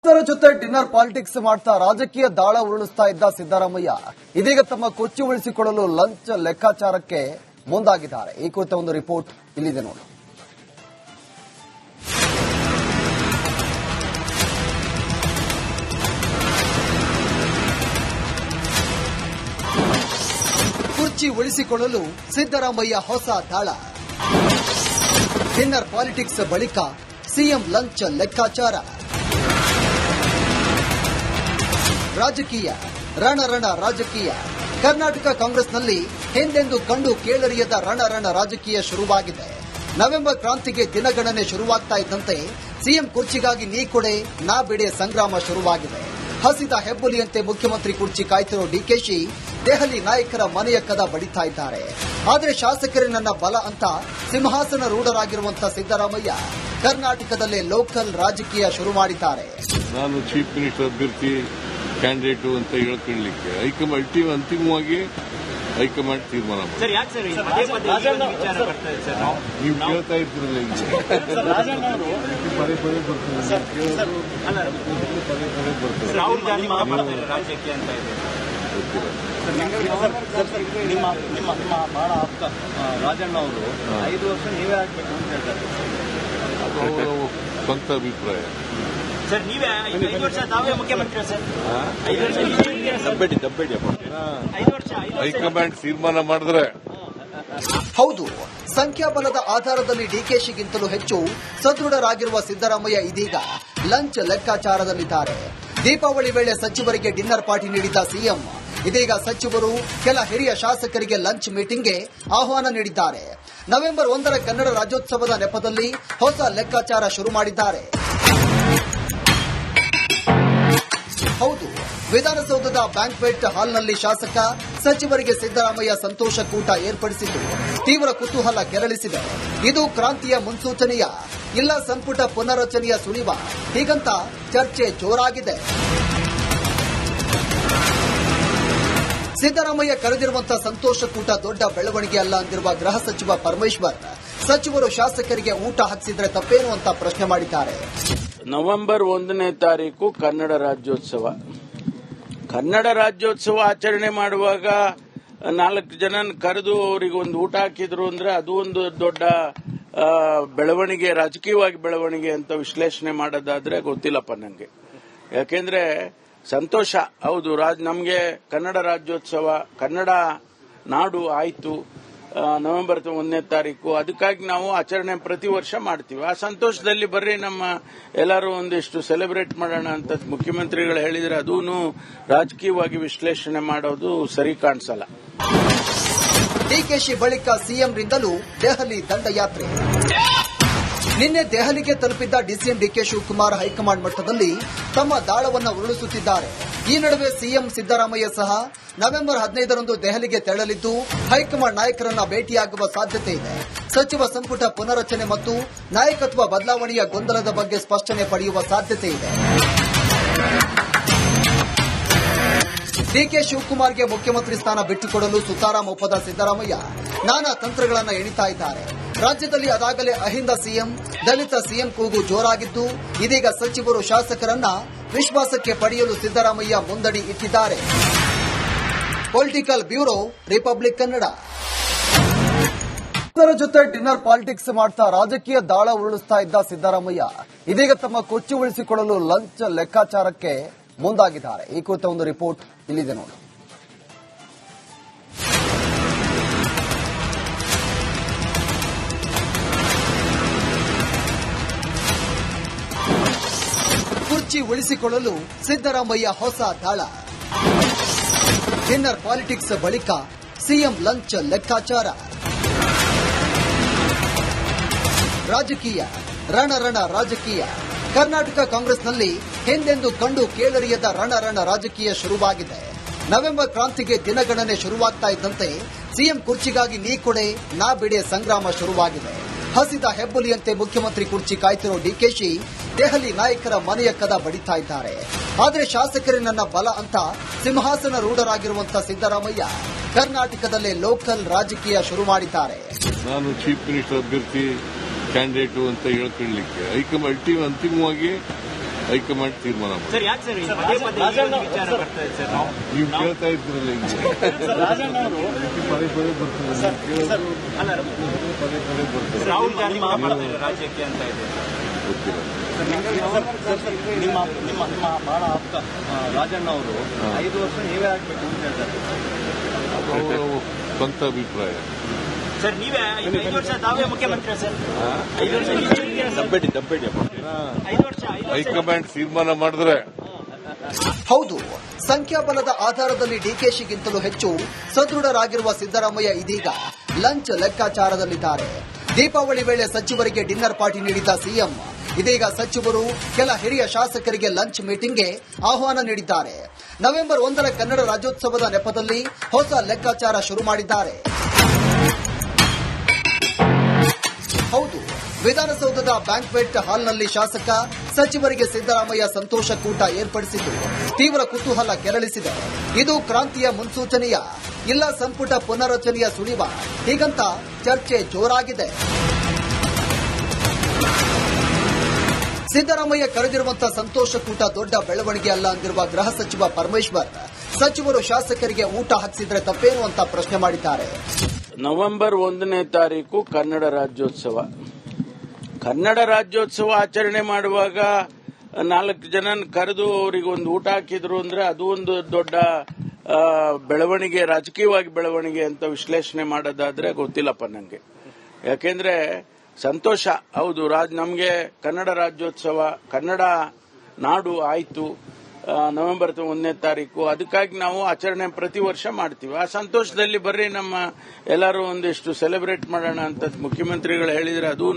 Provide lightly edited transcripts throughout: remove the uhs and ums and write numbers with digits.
ಇದರ ಜೊತೆ dinner politics ಮಾಡ್ತಾ ರಾಜಕೀಯ ದಾಳ ಉರುಳಿಸ್ತಾ ಇದ್ದ ಸಿದ್ದರಾಮಯ್ಯ ಇದೀಗ ತಮ್ಮ ಕೊಚ್ಚು ಉಳಿಸಿಕೊಳ್ಳಲು ಲಂಚ್ ಲೆಕ್ಕಾಚಾರಕ್ಕೆ ಮುಂದಾಗಿದ್ದಾರೆ. ಈ ಕುರಿತ ಒಂದು ರಿಪೋರ್ಟ್ ಇಲ್ಲಿದೆ ನೋಡಿ. ಕುರ್ಚಿ ಉಳಿಸಿಕೊಳ್ಳಲು ಸಿದ್ದರಾಮಯ್ಯ ಹೊಸ ದಾಳ. ಡಿನ್ನರ್ ಪಾಲಿಟಿಕ್ಸ್ ಬಳಿಕ ಸಿಎಂ ಲಂಚ್ ಲೆಕ್ಕಾಚಾರ. ರಾಜಕೀಯ ರಣ ರಾಜಕೀಯ. ಕರ್ನಾಟಕ ಕಾಂಗ್ರೆಸ್ನಲ್ಲಿ ಹಿಂದೆಂದೂ ಕಂಡು ಕೇಳರಿಯದ ರಣ ರಾಜಕೀಯ ಶುರುವಾಗಿದೆ. ನವೆಂಬರ್ ಕ್ರಾಂತಿಗೆ ದಿನಗಣನೆ ಶುರುವಾಗ್ತಾ ಇದ್ದಂತೆ ಸಿಎಂ ಕುರ್ಚಿಗಾಗಿ ನೀ ಕೊಡೆ ನಾ ಬಿಡೆ ಸಂಗ್ರಾಮ ಶುರುವಾಗಿದೆ. ಹಸಿದ ಹೆಬ್ಬುಲಿಯಂತೆ ಮುಖ್ಯಮಂತ್ರಿ ಕುರ್ಚಿ ಕಾಯ್ತಿರೋ ಡಿಕೆಶಿ ದೆಹಲಿ ನಾಯಕರ ಮನೆಯ ಕದ ಬಡಿತಾ ಇದ್ದಾರೆ. ಆದರೆ ಶಾಸಕರೇ ನನ್ನ ಬಲ ಅಂತ ಸಿಂಹಾಸನ ರೂಢರಾಗಿರುವಂತಹ ಸಿದ್ದರಾಮಯ್ಯ ಕರ್ನಾಟಕದಲ್ಲೇ ಲೋಕಲ್ ರಾಜಕೀಯ ಶುರು ಮಾಡಿದ್ದಾರೆ. ನಾನು ಚೀಫ್ ಮಿನಿಸ್ಟರ್ ಅಭ್ಯರ್ಥಿ ಕ್ಯಾಂಡಿಡೇಟ್ ಅಂತ ಹೇಳ್ಕೊಳ್ಳಲಿಕ್ಕೆ ಅಂತಿಮವಾಗಿ ಹೈಕಮಾಂಡ್ ತೀರ್ಮಾನ ನೀವು ಕೇಳ್ತಾ ಇರ್ತೀರಲ್ಲ. ರಾಜಣ್ಣ ಅವರು 5 ವರ್ಷ ನೀವೇ ಆಗ್ಬೇಕು ಅಂತ ಹೇಳ್ತಾರೆ. ಅದು ಸ್ವಂತ ಅಭಿಪ್ರಾಯ. ಸರ್ ನೀವೇ 5 ವರ್ಷ ತಾವೇ ಮುಖ್ಯಮಂತ್ರಿ ಸರ್. 5 ವರ್ಷ ದಬ್ಬೆಡಿ ಹೈಕಮಾಂಡ್ ತೀರ್ಮಾನ ಮಾಡಿದ್ರೆ. ಹೌದು, ಸಂಖ್ಯಾಬಲದ ಆಧಾರದಲ್ಲಿ ಡಿಕೆಶಿಗಿಂತಲೂ ಹೆಚ್ಚು ಸದೃಢರಾಗಿರುವ ಸಿದ್ದರಾಮಯ್ಯ ಇದೀಗ ಲಂಚ್ ಲೆಕ್ಕಾಚಾರದಲ್ಲಿದ್ದಾರೆ. ದೀಪಾವಳಿ ವೇಳೆ ಸಚಿವರಿಗೆ ಡಿನ್ನರ್ ಪಾರ್ಟಿ ನೀಡಿದ್ದ ಸಿಎಂ ಇದೀಗ ಸಚಿವರು ಕೆಲ ಹಿರಿಯ ಶಾಸಕರಿಗೆ ಲಂಚ್ ಮೀಟಿಂಗ್ಗೆ ಆಹ್ವಾನ ನೀಡಿದ್ದಾರೆ. ನವೆಂಬರ್ 1ರ ಕನ್ನಡ ರಾಜ್ಯೋತ್ಸವದ ನೆಪದಲ್ಲಿ ಹೊಸ ಲೆಕ್ಕಾಚಾರ ಶುರು ಮಾಡಿದ್ದಾರೆ. ಹೌದು, ವಿಧಾನಸೌಧದ ಬ್ಯಾಂಕ್ವೆಟ್ ಹಾಲ್ನಲ್ಲಿ ಶಾಸಕ ಸಚಿವರಿಗೆ ಸಿದ್ದರಾಮಯ್ಯ ಸಂತೋಷ ಕೂಟ ಏರ್ಪಡಿಸಿದ್ದು ತೀವ್ರ ಕುತೂಹಲ ಕೆರಳಿಸಿದೆ. ಇದು ಕ್ರಾಂತಿಯ ಮುನ್ಸೂಚನೆಯ ಇಲ್ಲ ಸಂಪುಟ ಪುನರಚನೆಯ ಸುಳಿವ? ಹೀಗಂತ ಚರ್ಚೆ ಜೋರಾಗಿದೆ. ಸಿದ್ದರಾಮಯ್ಯ ಕರೆದಿರುವಂತಹ ಸಂತೋಷ ಕೂಟ ದೊಡ್ಡ ಬೆಳವಣಿಗೆ ಅಲ್ಲ ಅಂದಿರುವ ಗೃಹ ಸಚಿವ ಪರಮೇಶ್ವರ್ ಸಚಿವರು ಶಾಸಕರಿಗೆ ಊಟ ಹಾಕಿಸಿದ್ರೆ ತಪ್ಪೇನು ಅಂತ ಪ್ರಶ್ನೆ ಮಾಡಿದ್ದಾರೆ. ನವೆಂಬರ್ 1ನೇ ತಾರೀಕು ಕನ್ನಡ ರಾಜ್ಯೋತ್ಸವ ಆಚರಣೆ ಮಾಡುವಾಗ 4 ಜನ ಕರೆದು ಅವರಿಗೆ ಒಂದು ಊಟ ಹಾಕಿದ್ರು ಅಂದ್ರೆ ಅದು ಒಂದು ದೊಡ್ಡ ಬೆಳವಣಿಗೆ, ರಾಜಕೀಯವಾಗಿ ಬೆಳವಣಿಗೆ ಅಂತ ವಿಶ್ಲೇಷಣೆ ಮಾಡೋದಾದ್ರೆ ಗೊತ್ತಿಲ್ಲಪ್ಪ ನಂಗೆ. ಯಾಕೆಂದ್ರೆ ಸಂತೋಷ, ಹೌದು, ನಮಗೆ ಕನ್ನಡ ರಾಜ್ಯೋತ್ಸವ, ಕನ್ನಡ ನಾಡು ಆಯ್ತು ನವೆಂಬರ್ 1ನೇ ತಾರೀಕು. ಅದಕ್ಕಾಗಿ ನಾವು ಆಚರಣೆ ಪ್ರತಿ ವರ್ಷ ಮಾಡ್ತೀವಿ. ಆ ಸಂತೋಷದಲ್ಲಿ ಬರ್ರಿ ನಮ್ಮ ಎಲ್ಲರೂ ಒಂದಿಷ್ಟು ಸೆಲೆಬ್ರೇಟ್ ಮಾಡೋಣ ಅಂತ ಮುಖ್ಯಮಂತ್ರಿಗಳು ಹೇಳಿದ್ರೆ ಅದೂ ರಾಜಕೀಯವಾಗಿ ವಿಶ್ಲೇಷಣೆ ಮಾಡೋದು ಸರಿ ಕಾಣಿಸಲ್ಲ. ಡಿಕೆಶಿ ಬಳಿಕ ಸಿಎಂರಿಂದಲೂ ದೆಹಲಿ ದಂಡಯಾತ್ರೆ. ನಿನ್ನೆ ದೆಹಲಿಗೆ ತಲುಪಿದ್ದ ಡಿಸಿಎಂ ಡಿಕೆ ಶಿವಕುಮಾರ್ ಹೈಕಮಾಂಡ್ ಮಟ್ಟದಲ್ಲಿ ತಮ್ಮ ದಾಳವನ್ನು ಉರುಳಿಸುತ್ತಿದ್ದಾರೆ. ಈ ನಡುವೆ ಸಿಎಂ ಸಿದ್ದರಾಮಯ್ಯ ಸಹ ನವೆಂಬರ್ 15ರಂದು ದೆಹಲಿಗೆ ತೆರಳಲಿದ್ದು ಹೈಕಮಾಂಡ್ ನಾಯಕರನ್ನ ಭೇಟಿಯಾಗುವ ಸಾಧ್ಯತೆ ಇದೆ. ಸಚಿವ ಸಂಪುಟ ಪುನರಚನೆ ಮತ್ತು ನಾಯಕತ್ವ ಬದಲಾವಣೆಯ ಗೊಂದಲದ ಬಗ್ಗೆ ಸ್ಪಷ್ಟನೆ ಪಡೆಯುವ ಸಾಧ್ಯತೆ ಇದೆ. ಡಿಕೆ ಶಿವಕುಮಾರ್ಗೆ ಮುಖ್ಯಮಂತ್ರಿ ಸ್ಥಾನ ಬಿಟ್ಟುಕೊಡಲು ಸುತಾರಾಂ ಒಪ್ಪದ ಸಿದ್ದರಾಮಯ್ಯ ನಾನಾ ತಂತ್ರಗಳನ್ನು ಎಣಿತಾ ಇದ್ದಾರೆ. ರಾಜ್ಯದಲ್ಲಿ ಅದಾಗಲೇ ಅಹಿಂದ ಸಿಎಂ, ದಲಿತ ಸಿಎಂ ಕೂಗು ಜೋರಾಗಿದ್ದು ಇದೀಗ ಸಚಿವರು ಶಾಸಕರನ್ನ ವಿಶ್ವಾಸಕ್ಕೆ ಪಡೆಯಲು ಸಿದ್ದರಾಮಯ್ಯ ಮುಂದಡಿ ಇಟ್ಟಿದ್ದಾರೆ. Political bureau, republic Kannada. ಇದರ ಜೊತೆ ಡಿನ್ನರ್ ಪಾಲಿಟಿಕ್ಸ್ ಮಾಡ್ತಾ ರಾಜಕೀಯ ದಾಳ ಉರುಳಿಸ್ತಾ ಇದ್ದ ಸಿದ್ದರಾಮಯ್ಯ ಇದೀಗ ತಮ್ಮ ಕೊಚ್ಚು ಉಳಿಸಿಕೊಳ್ಳಲು ಲಂಚ್ ಲೆಕ್ಕಾಚಾರಕ್ಕೆ ಮುಂದಾಗಿದ್ದಾರೆ. ಈ ಕುರಿತ ಒಂದು ರಿಪೋರ್ಟ್ ಇಲ್ಲಿದೆ ನೋಡಿ. ಕುರ್ಚಿ ಉಳಿಸಿಕೊಳ್ಳಲು ಸಿದ್ದರಾಮಯ್ಯ ಹೊಸ ದಾಳ. ಡಿನ್ನರ್ ಪಾಲಿಟಿಕ್ಸ್ ಬಳಿಕ ಸಿಎಂ ಲಂಚ್ ಲೆಕ್ಕಾಚಾರ. ರಾಜಕೀಯ ರಣ ರಾಜಕೀಯ. ಕರ್ನಾಟಕ ಕಾಂಗ್ರೆಸ್ನಲ್ಲಿ ಹಿಂದೆಂದೂ ಕಂಡು ಕೇಳರಿಯದ ರಣ ರಾಜಕೀಯ ಶುರುವಾಗಿದೆ. ನವೆಂಬರ್ ಕ್ರಾಂತಿಗೆ ದಿನಗಣನೆ ಶುರುವಾಗ್ತಾ ಇದ್ದಂತೆ ಸಿಎಂ ಕುರ್ಚಿಗಾಗಿ ನೀ ಕೊಡೆ ನಾ ಬಿಡೆ ಸಂಗ್ರಾಮ ಶುರುವಾಗಿದೆ. ಹಸಿದ ಹೆಬ್ಬುಲಿಯಂತೆ ಮುಖ್ಯಮಂತ್ರಿ ಕುರ್ಚಿ ಕಾಯ್ತಿರೋ ಡಿಕೆಶಿ ದೆಹಲಿ ನಾಯಕರ ಮನೆಯ ಕದ ಬಡಿತಾ ಇದ್ದಾರೆ. ಆದರೆ ಶಾಸಕರೇ ನನ್ನ ಬಲ ಅಂತ ಸಿಂಹಾಸನ ರೂಢರಾಗಿರುವಂತಹ ಸಿದ್ದರಾಮಯ್ಯ ಕರ್ನಾಟಕದಲ್ಲೇ ಲೋಕಲ್ ರಾಜಕೀಯ ಶುರು ಮಾಡಿದ್ದಾರೆ. ನಾನು ಚೀಫ್ ಮಿನಿಸ್ಟರ್ ಅಭ್ಯರ್ಥಿ ಕ್ಯಾಂಡಿಡೇಟ್ ಅಂತ ಹೇಳ್ಕೊಳ್ಳಲಿಕ್ಕೆ ಅಂತಿಮವಾಗಿ ಹೈಕಮಾಂಡ್ ತೀರ್ಮಾನ ಮಾಡಿ. ಸರ್ ಯಾಕೆ ಸರ್ ಪದೇ ಪದೇ ಈ ಒಂದು ವಿಚಾರ ಬರ್ತಾ ಇದೆ ಸರ್? ನೀವು ಕೇಳ್ತಾ ಇದ್ರಲ್ಲ ಹಿಂಗೆ ರಾಜಣ್ಣ ಅವರು ಪದೇ ಪದೇ ಬರ್ತದೆ. ನೀವು ಕೇಳೋದು ಪದೇ ಪದೇ ಬರ್ತದೆ. ರಾಹುಲ್ ಗಾಂಧಿ ಮಾಡ್ತಾರೆ ರಾಜ್ಯಕ್ಕೆ ಅಂತ ಇದೆ. ಗೊತ್ತಿಲ್ಲ. ನಿಮ್ಮ ಬಹಳ ಆಪ್ತ ರಾಜಣ್ಣ ಅವರು 5 ವರ್ಷ ನೀವೇ ಆಗ್ಬೇಕು ಅಂತ ಹೇಳ್ತಾರೆ. ಅದು ಅವರ ಸ್ವಂತ ಅಭಿಪ್ರಾಯ. ಸರ್ ನೀವೇ 5 ವರ್ಷ ತಾವೇ ಮುಖ್ಯಮಂತ್ರಿ ಸರ್? 5 ವರ್ಷ ದಬ್ಬೆಡಿ 5 ವರ್ಷ ಹೈಕಮಾಂಡ್ ತೀರ್ಮಾನ ಮಾಡಿದ್ರೆ ಹೌದು, ಸಂಖ್ಯಾಬಲದ ಆಧಾರದಲ್ಲಿ ಡಿಕೆಶಿಗಿಂತಲೂ ಹೆಚ್ಚು ಸದೃಢರಾಗಿರುವ ಸಿದ್ದರಾಮಯ್ಯ ಇದೀಗ ಲಂಚ್ ಲೆಕ್ಕಾಚಾರದಲ್ಲಿದ್ದಾರೆ. ದೀಪಾವಳಿ ವೇಳೆ ಸಚಿವರಿಗೆ ಡಿನ್ನರ್ ಪಾರ್ಟಿ ನೀಡಿದ್ದ ಸಿಎಂ ಇದೀಗ ಸಚಿವರು ಕೆಲ ಹಿರಿಯ ಶಾಸಕರಿಗೆ ಲಂಚ್ ಮೀಟಿಂಗ್ಗೆ ಆಹ್ವಾನ ನೀಡಿದ್ದಾರೆ. ನವೆಂಬರ್ 1ರ ಕನ್ನಡ ರಾಜ್ಯೋತ್ಸವದ ನೆಪದಲ್ಲಿ ಹೊಸ ಲೆಕ್ಕಾಚಾರ ಶುರು ಮಾಡಿದ್ದಾರೆ. ಹೌದು, ವಿಧಾನಸೌಧದ ಬ್ಯಾಂಕ್ವೆಟ್ ಹಾಲ್ನಲ್ಲಿ ಶಾಸಕ ಸಚಿವರಿಗೆ ಸಿದ್ದರಾಮಯ್ಯ ಸಂತೋಷ ಕೂಟ ಏರ್ಪಡಿಸಿದ್ದು ತೀವ್ರ ಕುತೂಹಲ ಕೆರಳಿಸಿದೆ. ಇದು ಕ್ರಾಂತಿಯ ಮುನ್ಸೂಚನೆಯ ಇಲ್ಲ ಸಂಪುಟ ಪುನರಚನೆಯ ಸುಳಿವ? ಹೀಗಂತ ಚರ್ಚೆ ಜೋರಾಗಿದೆ. ಸಿದ್ದರಾಮಯ್ಯ ಕರೆದಿರುವಂತಹ ಸಂತೋಷ ಕೂಟ ದೊಡ್ಡ ಬೆಳವಣಿಗೆ ಅಲ್ಲ ಅಂದಿರುವ ಗೃಹ ಸಚಿವ ಪರಮೇಶ್ವರ್ ಸಚಿವರು ಶಾಸಕರಿಗೆ ಊಟ ಹಾಕಿಸಿದ್ರೆ ತಪ್ಪೇನು ಅಂತ ಪ್ರಶ್ನೆ ಮಾಡಿದ್ದಾರೆ. ನವೆಂಬರ್ 1ನೇ ತಾರೀಕು ಕನ್ನಡ ರಾಜ್ಯೋತ್ಸವ ಆಚರಣೆ ಮಾಡುವಾಗ 4 ಜನನ ಕರೆದು ಅವರಿಗೆ ಒಂದು ಊಟ ಹಾಕಿದ್ರು ಅಂದ್ರೆ ಅದು ಒಂದು ದೊಡ್ಡ ಬೆಳವಣಿಗೆ, ರಾಜಕೀಯವಾಗಿ ಬೆಳವಣಿಗೆ ಅಂತ ವಿಶ್ಲೇಷಣೆ ಮಾಡೋದಾದ್ರೆ ಗೊತ್ತಿಲ್ಲಪ್ಪ ನಂಗೆ. ಯಾಕೆಂದ್ರೆ ಸಂತೋಷ, ಹೌದು, ನಮಗೆ ಕನ್ನಡ ರಾಜ್ಯೋತ್ಸವ, ಕನ್ನಡ ನಾಡು ಆಯ್ತು ನವೆಂಬರ್ 1ನೇ ತಾರೀಕು. ಅದಕ್ಕಾಗಿ ನಾವು ಆಚರಣೆ ಪ್ರತಿ ವರ್ಷ ಮಾಡ್ತೀವಿ. ಆ ಸಂತೋಷದಲ್ಲಿ ಬರ್ರಿ ನಮ್ಮ ಎಲ್ಲರೂ ಒಂದಿಷ್ಟು ಸೆಲೆಬ್ರೇಟ್ ಮಾಡೋಣ ಅಂತ ಮುಖ್ಯಮಂತ್ರಿಗಳು ಹೇಳಿದ್ರೆ ಅದೂ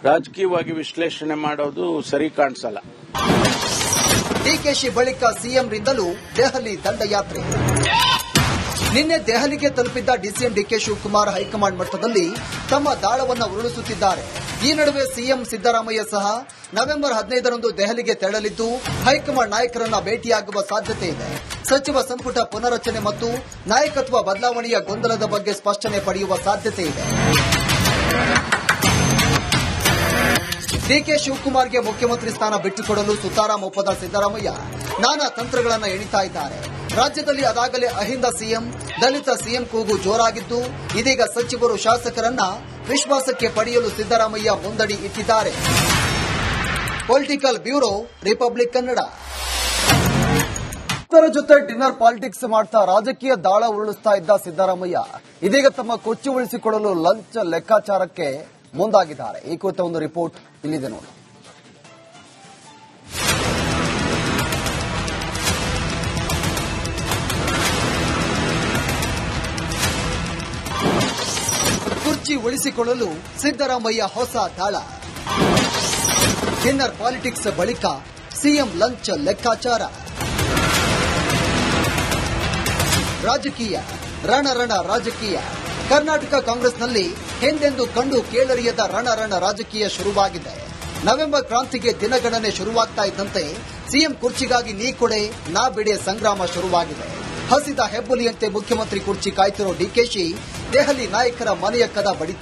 ರಾಜಕೀಯವಾಗಿ ವಿಶ್ಲೇಷಣೆ ಮಾಡೋದು ಸರಿ ಕಾಣಿಸಲ್ಲ. ಡಿಕೆಶಿ ಬಳಿಕ ಸಿಎಂರಿಂದಲೂ ದೆಹಲಿ ದಂಡಯಾತ್ರೆ. ನಿನ್ನೆ ದೆಹಲಿಗೆ ತಲುಪಿದ್ದ ಡಿಸಿಎಂ ಡಿಕೆ ಶಿವಕುಮಾರ್ ಹೈಕಮಾಂಡ್ ಮಟ್ಟದಲ್ಲಿ ತಮ್ಮ ದಾಳವನ್ನು ಉರುಳಿಸುತ್ತಿದ್ದಾರೆ. ಈ ನಡುವೆ ಸಿಎಂ ಸಿದ್ದರಾಮಯ್ಯ ಸಹ ನವೆಂಬರ್ 15ರಂದು ದೆಹಲಿಗೆ ತೆರಳಲಿದ್ದು ಹೈಕಮಾಂಡ್ ನಾಯಕರನ್ನ ಭೇಟಿಯಾಗುವ ಸಾಧ್ಯತೆ ಇದೆ. ಸಚಿವ ಸಂಪುಟ ಪುನರಚನೆ ಮತ್ತು ನಾಯಕತ್ವ ಬದಲಾವಣೆಯ ಗೊಂದಲದ ಬಗ್ಗೆ ಸ್ಪಷ್ಟನೆ ಪಡೆಯುವ ಸಾಧ್ಯತೆ ಇದೆ. ಡಿಕೆ ಶಿವಕುಮಾರ್ಗೆ ಮುಖ್ಯಮಂತ್ರಿ ಸ್ಥಾನ ಬಿಟ್ಟುಕೊಡಲು ಸುತಾರಾಂ ಒಪ್ಪದ ಸಿದ್ದರಾಮಯ್ಯ ನಾನಾ ತಂತ್ರಗಳನ್ನು ಎಣಿತಾ ಇದ್ದಾರೆ. ರಾಜ್ಯದಲ್ಲಿ ಅದಾಗಲೇ ಅಹಿಂದ ಸಿಎಂ, ದಲಿತ ಸಿಎಂ ಕೂಗು ಜೋರಾಗಿದ್ದು ಇದೀಗ ಸಚಿವರು ಶಾಸಕರನ್ನ ವಿಶ್ವಾಸಕ್ಕೆ ಪಡೆಯಲು ಸಿದ್ದರಾಮಯ್ಯ ಮುಂದಡಿ ಇಟ್ಟಿದ್ದಾರೆ. Political bureau, republic Kannada. ಇದರ ಜೊತೆ ಡಿನ್ನರ್ ಪಾಲಿಟಿಕ್ಸ್ ಮಾಡ್ತಾ ರಾಜಕೀಯ ದಾಳ ಉರುಳಿಸ್ತಾ ಇದ್ದ ಸಿದ್ದರಾಮಯ್ಯ ಇದೀಗ ತಮ್ಮ ಕೊಚ್ಚಿ ಉಳಿಸಿಕೊಳ್ಳಲು ಲಂಚ್ ಲೆಕ್ಕಾಚಾರಕ್ಕೆ ಮುಂದಾಗಿದ್ದಾರೆ. ಈ ಕುರಿತ ಒಂದು ರಿಪೋರ್ಟ್ ಇಲ್ಲಿದೆ ನೋಡಿ. ಕುರ್ಚಿ ಉಳಿಸಿಕೊಳ್ಳಲು ಸಿದ್ದರಾಮಯ್ಯ ಹೊಸ ದಾಳ. ಡಿನ್ನರ್ ಪಾಲಿಟಿಕ್ಸ್ ಬಳಿಕ ಸಿಎಂ ಲಂಚ್ ಲೆಕ್ಕಾಚಾರ. ರಾಜಕೀಯ ರಣ ರಾಜಕೀಯ. ಕರ್ನಾಟಕ ಕಾಂಗ್ರೆಸ್ನಲ್ಲಿ ಹಿಂದೆಂದೂ ಕಂಡು ಕೇಳರಿಯದ ರಣ ರಾಜಕೀಯ ಶುರುವಾಗಿದೆ. ನವೆಂಬರ್ ಕ್ರಾಂತಿಗೆ ದಿನಗಣನೆ ಶುರುವಾಗ್ತಾ ಇದ್ದಂತೆ ಸಿಎಂ ಕುರ್ಚಿಗಾಗಿ ನೀ ಕೊಡೆ ನಾ ಬಿಡೆ ಸಂಗ್ರಾಮ ಶುರುವಾಗಿದೆ. ಹಸಿದ ಹೆಬ್ಬುಲಿಯಂತೆ ಮುಖ್ಯಮಂತ್ರಿ ಕುರ್ಚಿ ಕಾಯ್ತಿರೋ ಡಿಕೆಶಿ ದೆಹಲಿ ನಾಯಕರ ಮನೆಯ ಕದ ಬಡಿತಾರೆ.